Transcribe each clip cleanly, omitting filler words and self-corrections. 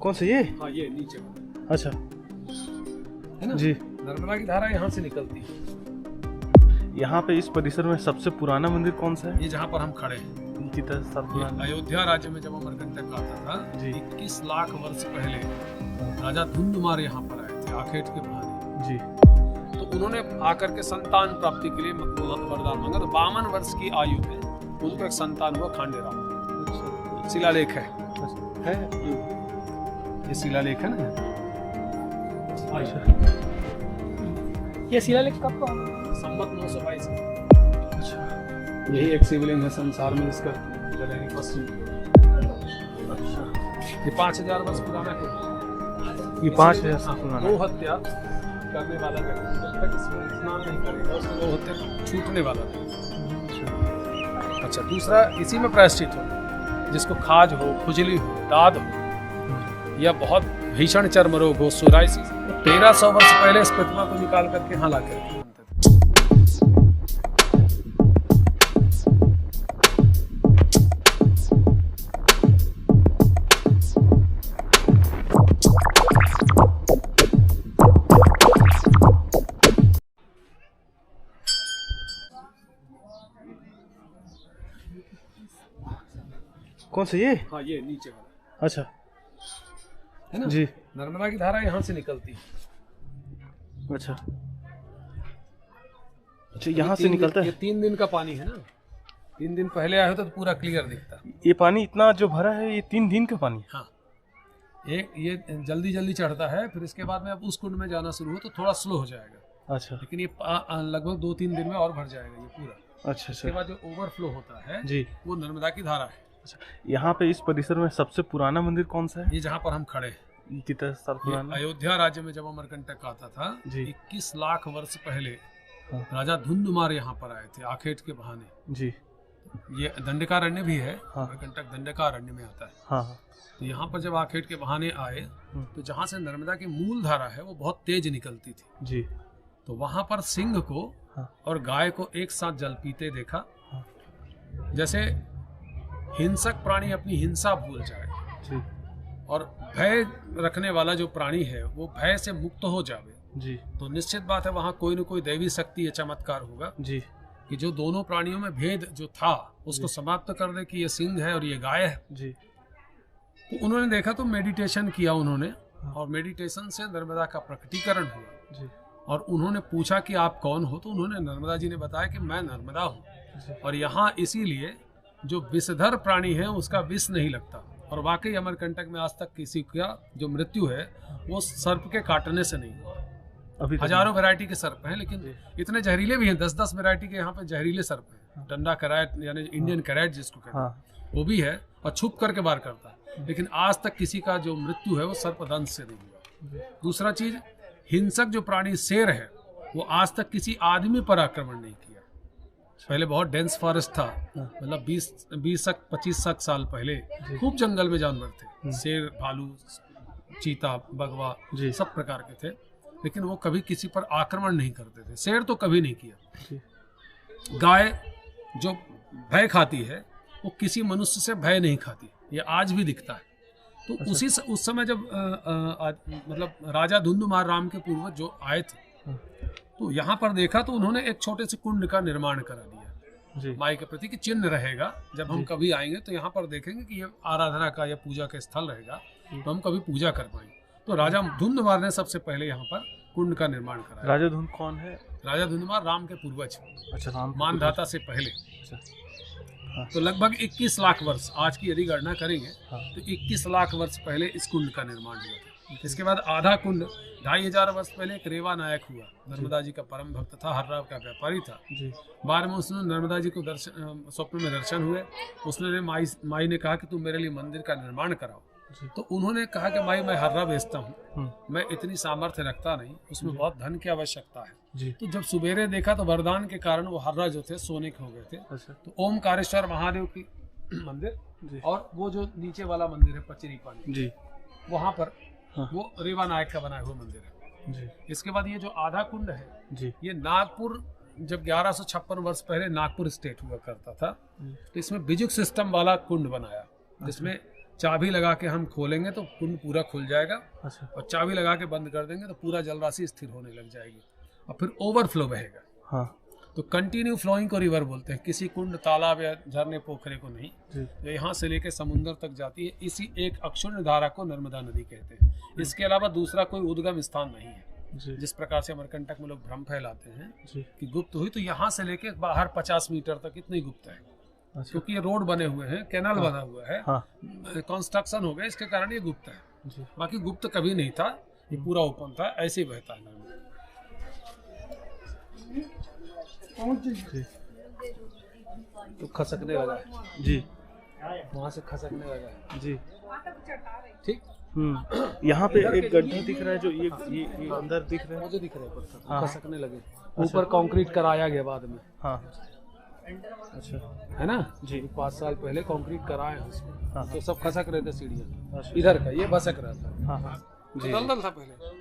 कौन सा ये? हाँ ये नीचे अच्छा है ना जी। नर्मदा की धारा यहाँ से निकलती है। यहाँ पे इस परिसर में सबसे पुराना मंदिर कौन सा है? ये जहाँ पर हम खड़े हैं कितना साल ये पुराना? अयोध्या राज्य में जब अमरकंटक आता था जी। 21 लाख वर्ष पहले राजा धुंधुमार यहाँ पर आए थे आखेट के बहाने। जी। तो उन्होंने आकर के संतान प्राप्ति के लिए वरदान मांगा। तो 52 वर्ष की आयु में उनको एक संतान हुआ खांडेराव। शिलालेख है ये शिलालेख है ना। ये शिलालेख कब का? संवत 922 अच्छा यही एक शिवलिंग है संसार में इसका जलैनी पश्चिम। ये 5000 वर्ष पुराना है। ये 5000 साल पुराना गो हत्या करने वाला व्यक्ति जब तक इसमें स्नान नहीं करेगा उसको गो हत्या छूटने वाला नहीं। अच्छा दूसरा इसी में प्रायश्चित हो जिसको खाज हो खुजली हो दाद हो या बहुत भीषण चर्म रोग हो सोराइसिस 1300 वर्ष पहले इस प्रतिमा को निकाल करके यहाँ ला कर कौन सा ये? हाँ ये नीचे वाला अच्छा है ना जी। नर्मदा की धारा यहाँ से निकलती है। अच्छा अच्छा यहाँ से निकलता ये है? 3 दिन का पानी है ना। 3 दिन पहले आए होते तो पूरा क्लियर दिखता। ये पानी इतना जो भरा है ये 3 दिन का पानी है? हाँ ये जल्दी जल्दी चढ़ता है फिर इसके बाद में अब उस कुंड में जाना शुरू हो तो थोड़ा स्लो हो जाएगा। अच्छा लेकिन ये लगभग 2-3 दिन में और भर जाएगा ये पूरा। अच्छा इसके अच्छा बाद जो ओवरफ्लो होता है जी। वो नर्मदा की धारा है। अच्छा यहाँ पे इस परिसर में सबसे पुराना मंदिर कौन सा है? ये जहाँ पर हम खड़े हैं कितना साल ये पुराना? अयोध्या राज्य में जब अमरकंटक आता था जी। 21 लाख वर्ष पहले हाँ। राजा धुंधुमार यहाँ पर आए थे आखेट के बहाने। जी। ये दंडकारण्य भी है। हाँ। अमरकंटक दंडकारण्य में आता है। हाँ हाँ तो यहाँ पर जब आखेट के बहाने आए तो जहाँ से नर्मदा की मूल धारा है वो बहुत तेज निकलती थी। जी। तो वहां पर सिंह को हाँ। और गाय को एक साथ जल पीते देखा। हाँ। जैसे हिंसक प्राणी अपनी हिंसा भूल जाए जी। और भय रखने वाला जो प्राणी है वो भय से मुक्त हो जावे जी। तो निश्चित बात है वहां कोई न कोई दैवी शक्ति या चमत्कार होगा जी। कि जो दोनों प्राणियों में भेद जो था उसको समाप्त कर दे कि ये सिंह है और ये गाय है। जी। तो उन्होंने देखा तो मेडिटेशन किया उन्होंने और मेडिटेशन से नर्मदा का प्रकटीकरण हुआ। जी। और उन्होंने पूछा कि आप कौन हो तो उन्होंने नर्मदा जी ने बताया कि मैं नर्मदा हूँ और यहाँ इसीलिए जो विषधर प्राणी है उसका विष नहीं लगता। और वाकई अमरकंटक में आज तक किसी का जो मृत्यु है वो सर्प के काटने से नहीं हुआ। अभी हजारों वैरायटी के सर्प हैं लेकिन इतने जहरीले भी हैं। 10-10 वैरायटी के यहाँ पे जहरीले सर्प हैं। डंडा कैरेट यानी इंडियन कैरेट जिसको कहते हैं हाँ वो भी है और छुप करके वार करता है। लेकिन आज तक किसी का जो मृत्यु है वो सर्पदंश से नहीं हुआ। दूसरा चीज हिंसक जो प्राणी शेर है वो आज तक किसी आदमी पर आक्रमण नहीं किया। पहले बहुत डेंस फॉरेस्ट था मतलब 20-25 साल पहले खूब जंगल में जानवर थे। शेर भालू चीता बगवा जी। सब प्रकार के थे लेकिन वो कभी किसी पर आक्रमण नहीं करते थे। शेर तो कभी नहीं किया। जी। गाय जो भय खाती है वो किसी मनुष्य से भय नहीं खाती। ये आज भी दिखता है। तो अच्छा। उस समय जब मतलब राजा धुंधुमार राम के पूर्वज जो आए थे तो यहाँ पर देखा तो उन्होंने एक छोटे से कुंड का निर्माण करा दिया जी। माई के प्रति कि चिन्ह रहेगा। जब हम कभी आएंगे तो यहाँ पर देखेंगे कि ये आराधना का या पूजा का स्थल रहेगा तो हम कभी पूजा कर पाएंगे। तो राजा धुंधुमार ने सबसे पहले यहाँ पर कुंड का निर्माण कराया। राजा धुंध कौन है? राजा धुंधुमार राम के पूर्वज। अच्छा राम मानधाता से पहले। अच्छा हाँ। तो लगभग 21 लाख वर्ष आज की यदि गणना करेंगे हाँ। तो 21 लाख वर्ष पहले इस कुंड का निर्माण हुआ था। इसके बाद आधा कुंड 2500 वर्ष पहले एक रेवा नायक हुआ। नर्मदा जी का परम भक्त था हर्राव का व्यापारी था। जी। बाद में उसने नर्मदा जी को स्वप्न में दर्शन हुए। उसने माई ने कहा कि तुम मेरे लिए मंदिर का निर्माण कराओ। तो उन्होंने कहा कि माई मैं हर्रा बेचता हूँ मैं इतनी सामर्थ्य रखता नहीं उसमें बहुत धन की आवश्यकता है। जी। तो जब सुबेरे देखा तो वरदान के कारण वो हर्रा जो थे सोने के हो गए थे। अच्छा। तो ओमकारेश्वर महादेव की मंदिर और वो जो नीचे वाला मंदिर है पचरी पानी जी वहाँ पर हाँ। वो रेवा नायक का बनाया हुआ मंदिर है। जी। इसके बाद ये जो आधा कुंड है जी। ये नागपुर जब 1156 वर्ष पहले नागपुर स्टेट हुआ करता था तो इसमें बिजुक सिस्टम वाला कुंड बनाया जिसमें चाबी लगा के हम खोलेंगे तो कुंड पूरा खुल जाएगा, अच्छा और चाबी लगा के बंद कर देंगे तो पूरा जलराशि स्थिर होने लग जाएगी और फिर ओवरफ्लो बहेगा। हाँ तो कंटिन्यू फ्लोइंग को रिवर बोलते हैं, किसी कुंड तालाब या झरने पोखरे को नहीं, जी जो यहाँ से लेके समुद्र तक जाती है। इसी एक अक्षुण्ण धारा को नर्मदा नदी कहते हैं। इसके अलावा दूसरा कोई उद्गम स्थान नहीं है। जी जिस प्रकार से अमरकंटक में लोग भ्रम फैलाते हैं जी कि गुप्त हुई, तो यहाँ से लेके बाहर 50 मीटर तक इतनी गुप्त है, अच्छा क्योंकि ये रोड बने हुए हैं, कैनाल बना हुआ है, हाँ कंस्ट्रक्शन हो गया, इसके कारण ये गुप्त है। जी बाकी गुप्त कभी नहीं था, ये पूरा ओपन था, ऐसे ही बहता है नर्मदा। जी तो खसकने लगा है, जी वहां से खसकने लगा है, जी ठीक। यहाँ पे एक गड्ढा दिख रहा है, जो ये अंदर दिख रहा है। मुझे दिख रहे हैं पत्थर, हाँ। खसकने लगे। ऊपर कंक्रीट कराया गया बाद में, हाँ अच्छा है ना जी 5 साल पहले कंक्रीट कराए हैं उसमें, हाँ तो सब खसक रहे थे सीढ़ियाँ। अच्छा इधर का ये भसक रहा था, हाँ हाँ जी दलदल था पहले।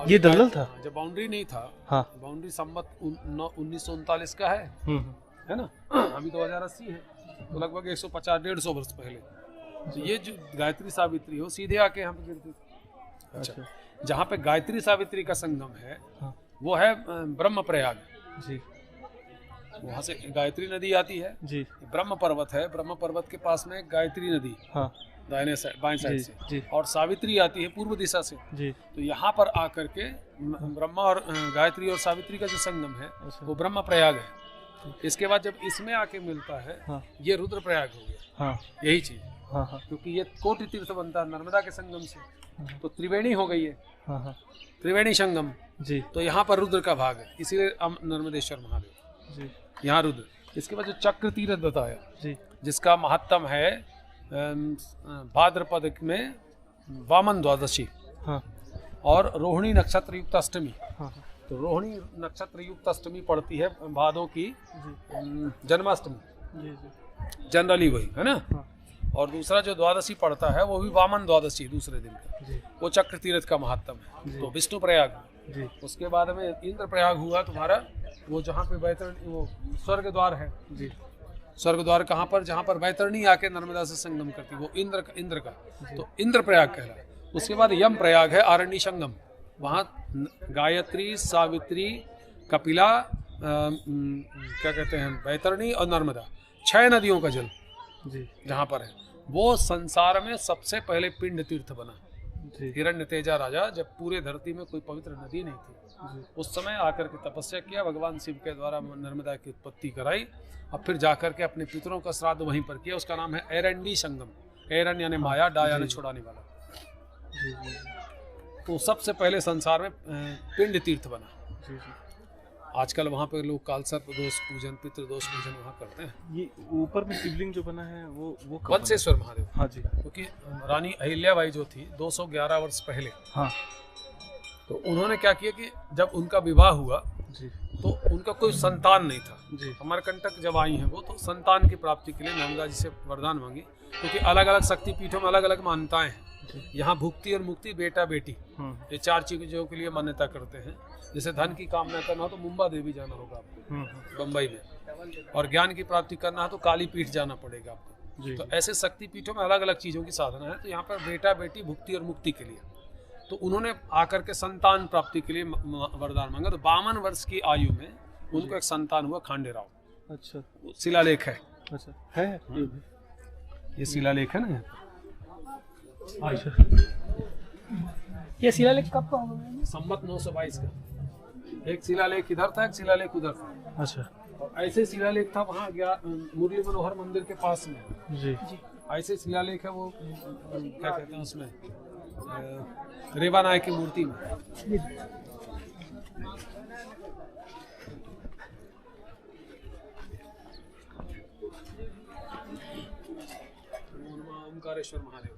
ये दलदल था। जब बाउंड्री नहीं था, हाँ बाउंड्री संवत 1939 का है ना, अभी 2080 है, तो लगभग 150-150 वर्ष पहले। तो ये जो गायत्री सावित्री हो सीधे आके यहाँ पे गिरती थी। अच्छा, जहाँ पे गायत्री सावित्री का संगम है, हाँ वो है ब्रह्म प्रयाग। जी वहाँ से गायत्री नदी आती है, जी ब्रह्म पर्वत है, ब्रह्म पर्वत के पास में गायत्री नदी हाँ दाहिने साइड बाएं साइड जी से, जी और सावित्री आती है पूर्व दिशा से। जी तो यहाँ पर आकर के ब्रह्मा और गायत्री और सावित्री का जो संगम है अच्छा वो ब्रह्म प्रयाग है। इसके बाद जब इसमें आके मिलता है, हाँ ये रुद्र प्रयाग हो गया। हाँ यही चीज, हाँ हाँ क्योंकि ये कोटि तीर्थ बनता है नर्मदा के संगम से, तो त्रिवेणी हो गई है, हाँ हाँ त्रिवेणी संगम। जी तो यहाँ पर रुद्र का भाग है, इसीलिए नर्मदेश्वर महादेव जी यहाँ रुद्र। इसके बाद जो चक्र तीर्थ बताया, जी जिसका महत्तम है भाद्रपद में वामन द्वादशी हाँ और रोहिणी नक्षत्र युक्त अष्टमी। हाँ तो रोहिणी नक्षत्र युक्त अष्टमी पड़ती है भादों की जी जन्माष्टमी, जी जी जनरली वही है ना। हाँ और दूसरा जो द्वादशी पड़ता है वो भी वामन द्वादशी दूसरे दिन का, जी वो चक्र तीर्थ का महत्तम है। तो विष्णु प्रयाग, जी उसके बाद में इंद्र प्रयाग हुआ तुम्हारा, वो जहाँ पे बैतरणी, वो स्वर्ग द्वार है। जी स्वर्ग द्वार कहाँ पर, जहाँ पर बैतरणी आके नर्मदा से संगम करती, वो इंद्र का तो इंद्र प्रयाग कहलाए। उसके बाद यम प्रयाग है, आरण्य संगम। वहाँ गायत्री, सावित्री, कपिला, क्या कहते हैं, बैतरणी और नर्मदा, 6 नदियों का जल जी जहाँ पर है। वो संसार में सबसे पहले पिंड तीर्थ बना। जी हिरण्य तेजा राजा, जब पूरे धरती में कोई पवित्र नदी नहीं थी, जी उस समय आकर के तपस्या किया, भगवान शिव के द्वारा नर्मदा की उत्पत्ति कराई, और फिर जाकर के अपने पितरों का श्राद्ध वहीं पर किया। उसका नाम है एरंडी संगम। एरन यानी माया, डा यानी छुड़ाने वाला। जी जी तो सबसे पहले संसार में पिंड तीर्थ बना। जी जी आजकल वहाँ पे लोग कालसर्प दोष पूजन, पितृदोष पूजन वहाँ करते हैं। ये ऊपर में शिवलिंग जो बना है वो कब बना? वंशेश्वर महादेव, हाँ जी क्योंकि रानी अहिल्याबाई जो थी 211 वर्ष पहले, हाँ तो उन्होंने क्या किया कि जब उनका विवाह हुआ जी तो उनका कोई संतान नहीं था। जी अमरकंटक जब आई हैं वो, तो संतान की प्राप्ति के लिए नर्मदा जी से वरदान मांगी, क्योंकि अलग अलग शक्तिपीठों में अलग अलग मान्यताएं हैं। यहाँ भुक्ति और मुक्ति, बेटा बेटी, ये 4 चीजों के लिए मान्यता करते हैं। जैसे धन की कामना करना हो तो मुंबा देवी जाना होगा आपको, बम्बई में, और ज्ञान की प्राप्ति करना है तो काली पीठ जाना पड़ेगा आपको। जी तो ऐसे शक्तिपीठों में अलग अलग चीज़ों की साधना है। तो यहाँ पर बेटा बेटी, भुक्ति और मुक्ति के लिए, तो उन्होंने आकर के संतान प्राप्ति के लिए वरदान मांगा। तो 52 वर्ष की आयु में उनको एक संतान हुआ, खांडेराव। अच्छा शिलालेख है, अच्छा है ये शिलालेख है ना यहाँ। अच्छा ये शिलालेख कब का होगा? संवत 922 का। एक शिलालेख इधर था, एक शिलालेख उधर था। अच्छा और ऐसे शिलालेख था वहाँ गया मुरली मनोहर मंदिर के पास में। जी ऐसे शिलालेख है वो, क्या कहते हैं उसमें, रेवा नायक की मूर्ति में। ओमकारेश्वर महादेव,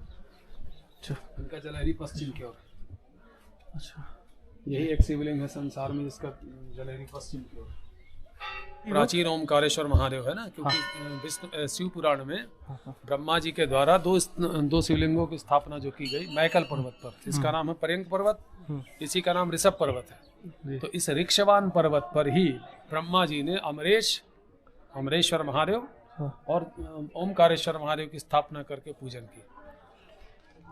अच्छा उनका जलहरी पश्चिम की ओर। अच्छा यही एक शिवलिंग है संसार में जिसका जलहरी पश्चिम की ओर। प्राचीन ओमकारेश्वर महादेव है ना, क्योंकि विष्णु शिव पुराण में ब्रह्मा जी के द्वारा दो शिवलिंगों की स्थापना जो की गई मैकल पर्वत पर। इसका नाम है पर्यंक पर्वत, इसी का नाम ऋषभ पर्वत है। तो इस ऋक्षवान पर्वत पर ही ब्रह्मा जी ने अमरेश्वर महादेव और ओमकारेश्वर महादेव की स्थापना करके पूजन की।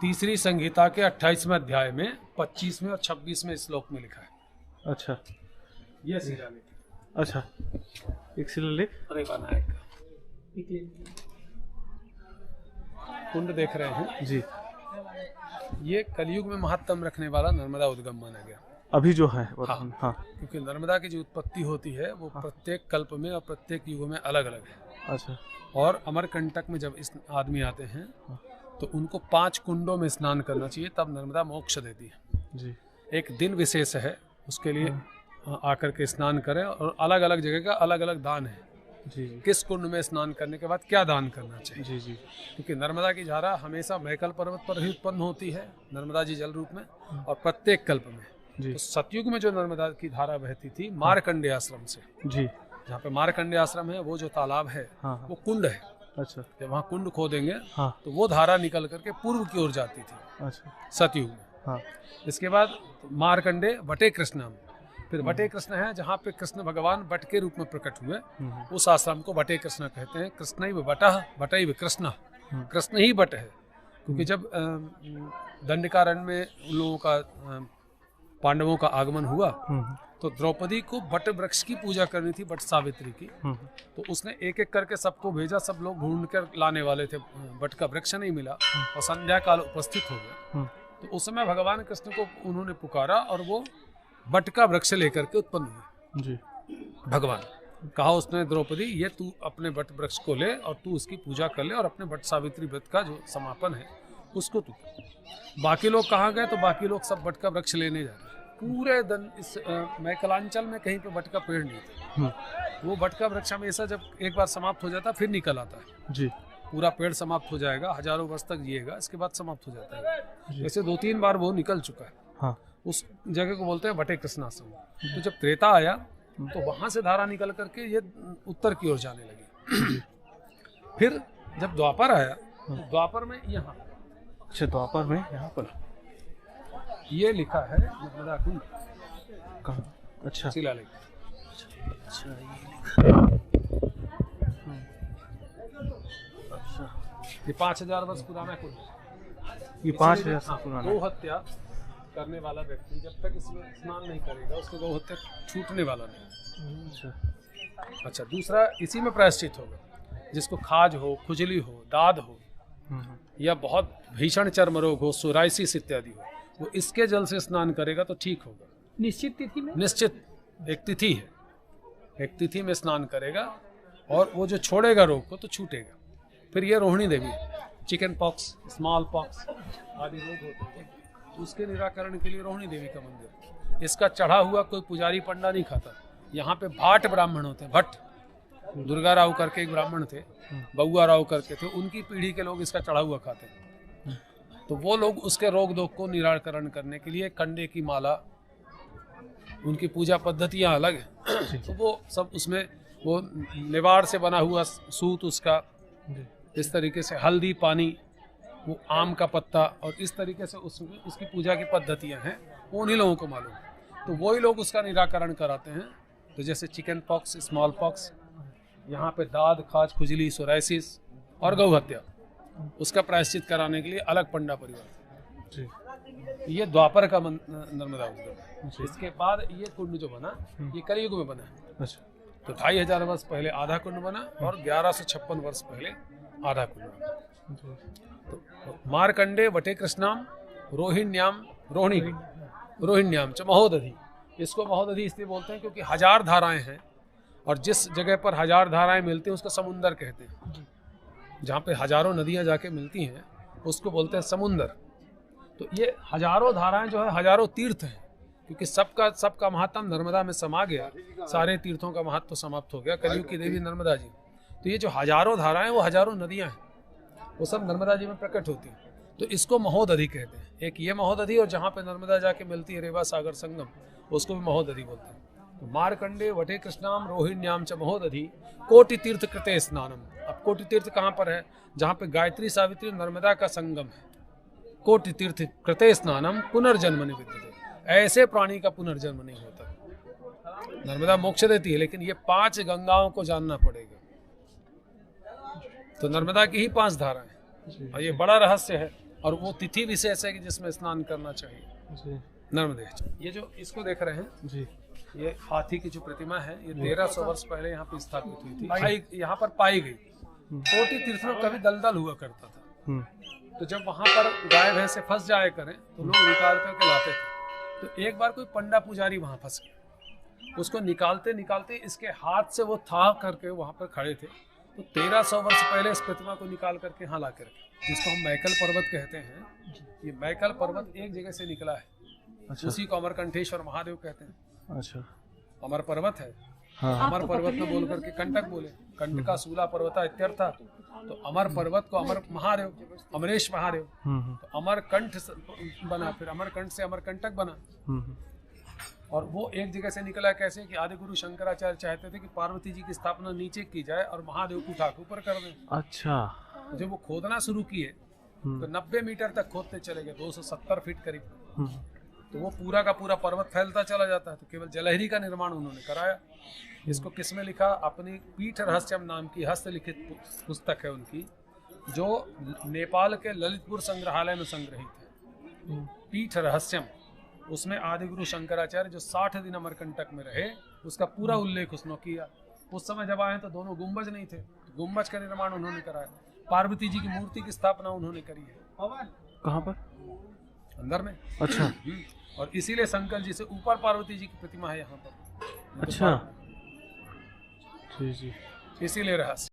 तीसरी संहिता के 28वें अध्याय में 25वें और 26वें श्लोक में लिखा है। अच्छा ये शिलालेख, अच्छा, एक शिलालेख। रेवानायक का कुंड देख रहे हैं जी, ये कलयुग में महत्तम रखने वाला नर्मदा उद्गम माना गया। अभी जो है वर्तमान। हाँ, क्योंकि नर्मदा की जो उत्पत्ति होती है वो प्रत्येक कल्प में और प्रत्येक युग में अलग अलग है। अच्छा, और अमरकंटक में जब इस आदमी आते हैं तो उनको 5 कुंडों में स्नान करना चाहिए, तब नर्मदा मोक्ष देती है जी। एक दिन विशेष है उसके लिए आकर के स्नान करें, और अलग अलग जगह का अलग अलग दान है। जी जी किस कुंड में स्नान करने के बाद क्या दान करना चाहिए। जी जी क्योंकि नर्मदा की धारा हमेशा मैकल पर्वत पर ही उत्पन्न होती है, नर्मदा जी जल रूप में, और प्रत्येक कल्प में। जी तो सतयुग में जो नर्मदा की धारा बहती थी मारकंडे आश्रम से, जी। जहाँ पे मारकंडे आश्रम है, वो जो तालाब है हाँ, वो कुंड है। अच्छा, जब वहाँ कुंड खोदेंगे हाँ, तो वो धारा निकल करके पूर्व की ओर जाती थी अच्छा, सतयुग में। हाँ, इसके बाद मारकंडे वटे कृष्णम, फिर वटे कृष्ण है जहाँ पे कृष्ण भगवान वट के रूप में प्रकट हुए, उस आश्रम को वटे कृष्ण कहते हैं। कृष्ण ही वटः वटैव कृष्ण, कृष्ण ही वट है। क्योंकि जब दंडकारण्य में उन लोगों का पांडवों का आगमन हुआ तो द्रौपदी को वट वृक्ष की पूजा करनी थी, वट सावित्री की। तो उसने एक एक करके सबको भेजा, सब लोग ढूंढ कर लाने वाले थे, वट का वृक्ष नहीं मिला और संध्या काल उपस्थित हो गए। तो उस समय भगवान कृष्ण को उन्होंने पुकारा और वो वट का वृक्ष लेकर के उत्पन्न हुए जी। भगवान। कहा उसने द्रौपदी, ये तू अपने वट वृक्ष को ले और तू उसकी पूजा कर ले, और अपने वट सावित्री व्रत का जो समापन है उसको तू कर। बाकी लोग कहाँ गए, तो बाकी लोग सब वट का वृक्ष लेने जा रहे। पूरे दिन इस मैकलांचल में कहीं पे वट का पेड़ नहीं था। वो वट का वृक्ष हमेशा जब एक बार समाप्त हो जाता फिर निकल आता है जी। पूरा पेड़ समाप्त हो जाएगा, हजारों वर्ष तक जिएगा, इसके बाद समाप्त हो जाता है। ऐसे 2-3 बार वो निकल चुका है। हाँ, उस जगह को बोलते हैं वटे कृष्णाश्रम। तो जब त्रेता आया तो वहां से धारा निकल करके ये उत्तर की ओर जाने लगी। फिर जब द्वापर आया तो द्वापर में यहाँ, अच्छा, द्वापर में यहाँ पर ये लिखा है नर्मदा कुंड कहाँ? अच्छा, शिलालेख। अच्छा, ये अच्छा, ये 5000 वर्ष पुराना कुंड। ये 5000 साल पुराना गौ हत्या करने वाला व्यक्ति जब तक इसमें स्नान नहीं करेगा उसको गौ हत्या छूटने वाला नहीं। अच्छा, अच्छा, दूसरा इसी में प्रायश्चित होगा। जिसको खाज हो, खुजली हो, दाद हो, या बहुत भीषण चर्म रोग हो, सोराइसिस इत्यादि हो, वो इसके जल से स्नान करेगा तो ठीक होगा। निश्चित तिथि में, निश्चित एक तिथि है, एक तिथि में स्नान करेगा और वो जो छोड़ेगा रोग को तो छूटेगा। फिर ये रोहिणी देवी, चिकन पॉक्स, स्मॉल पॉक्स आदि रोग होते हैं, उसके निराकरण के लिए रोहिणी देवी का मंदिर। इसका चढ़ा हुआ कोई पुजारी पंडा नहीं खाता। यहाँ पे भाट ब्राह्मण होते हैं, भट्ट दुर्गा राव करके एक ब्राह्मण थे, बउआ राव करके थे, उनकी पीढ़ी के लोग इसका चढ़ा हुआ खाते हैं। तो वो लोग उसके रोग दोग को निराकरण करने के लिए कंडे की माला, उनकी पूजा पद्धतियाँ अलग हैं। तो वो सब उसमें वो निवाड़ से बना हुआ सूत, उसका इस तरीके से हल्दी पानी, वो आम का पत्ता, और इस तरीके से उसमें उसकी पूजा की पद्धतियाँ हैं, वो उन्हीं लोगों को मालूम है। तो वही लोग उसका निराकरण कराते हैं। तो जैसे चिकन पॉक्स, स्मॉल पॉक्स, यहाँ पे दाद, खाज, खुजली, सोराइसिस और गौ हत्या, उसका प्रायश्चित कराने के लिए अलग पंडा परिवार जी। ये द्वापर का नर्मदा उद्गम। इसके बाद ये कुंड जो बना ये कलयुग में बना है। अच्छा, तो 2500 वर्ष पहले आधा कुंड बना और 1156 वर्ष पहले आधा कुंड बना। तो मारकंडे वटे कृष्णाम रोहिण्याम च महोदधि। इसको महोदधि इसलिए बोलते हैं क्योंकि 1000 धाराएं हैं, और जिस जगह पर 1000 धाराएं मिलती हैं उसको समुंदर कहते हैं। जहाँ पे हजारों नदियाँ जाके मिलती हैं उसको बोलते हैं समुंदर। तो ये हजारों धाराएं जो है हजारों तीर्थ हैं, क्योंकि सबका महत्व नर्मदा में समा गया। सारे तीर्थों का महत्व तो समाप्त हो गया, कलयुग की देवी नर्मदा जी। तो ये जो हजारों धाराएं वो हजारों नदियाँ हैं, वो सब नर्मदा जी में प्रकट होती हैं। तो इसको महोदधि कहते हैं। एक ये महोदधि, और जहाँ पे नर्मदा जाके मिलती है रेवा सागर संगम, उसको भी महोदधि बोलते हैं। तो मारकंडे वटे कृष्णाम रोहिण्याम च महोदधि कोटि तीर्थ कृते स्नानम। अब कोटि तीर्थ कहाँ पर है? जहाँ पे गायत्री सावित्री नर्मदा का संगम है। कोटि तीर्थ कृते स्नानम पुनर्जन्म निविद्यते। ऐसे प्राणी का पुनर्जन्म नहीं होता। नर्मदा मोक्ष देती है, लेकिन ये 5 गंगाओं को जानना पड़ेगा। तो नर्मदा की ही 5 धाराएं, और ये बड़ा रहस्य है। और वो तिथि विशेष है कि जिसमें स्नान करना चाहिए। जी नर्मदे। ये जो इसको देख रहे हैं, जी ये हाथी की जो प्रतिमा है, ये 1300 वर्ष पहले यहाँ पे स्थापित हुई थी, यहाँ पर पाई गई। कोटि तीर्थ में कभी दलदल हुआ करता था, तो जब वहां पर गाय भैंस से फंस जाए करें तो लोग निकाल करके लाते थे। तो एक बार कोई पंडा पुजारी वहां फंस गया, उसको निकालते निकालते इसके हाथ से वो था करके वहां पर खड़े थे। तो 1300 वर्ष पहले इस प्रतिमा को निकाल करके यहाँ ला करके, जिसको हम मैकल पर्वत कहते हैं, ये मैकल पर्वत एक जगह से निकला है। अच्छा उसी को अमरकंठेश्वर महादेव कहते हैं। अच्छा अमर पर्वत है, हाँ अमर पर्वत में बोल करके कंटक बोले, कंटका सूला पर्वता इत्यर्था। तो अमर पर्वत को अमर महादेव, अमरेश महादेव, तो अमरकंठ बना, फिर अमरकंठ से अमरकंटक बना। और वो एक जगह से निकला कैसे कि आदि गुरु शंकराचार्य चाहते थे कि पार्वती जी की स्थापना नीचे की जाए और महादेव को उठा के ऊपर कर दें। अच्छा तो जब वो खोदना शुरू किए तो 90 मीटर तक खोदते चले गए, 270 फीट करीब। तो वो पूरा का पूरा पर्वत फैलता चला जाता है। तो केवल जलहरी का निर्माण उन्होंने कराया। इसको किसमें लिखा? अपनी पीठ रहस्यम नाम की हस्तलिखित पुस्तक है उनकी, जो नेपाल के ललितपुर संग्रहालय में संग्रहित है। पीठ रहस्यम, उसमें आदि गुरु शंकराचार्य जो 60 दिन अमरकंटक में रहे, उसका पूरा उल्लेख उसने किया। उस समय जब आए तो दोनों गुंबज नहीं थे, तो गुंबज का निर्माण उन्होंने कराया। पार्वती जी की मूर्ति की स्थापना उन्होंने करी है। कहाँ पर? अंदर में। अच्छा और इसीलिए शंकर जी से ऊपर पार्वती जी की प्रतिमा है यहाँ पर। अच्छा जी जी इसीलिए रहस्य।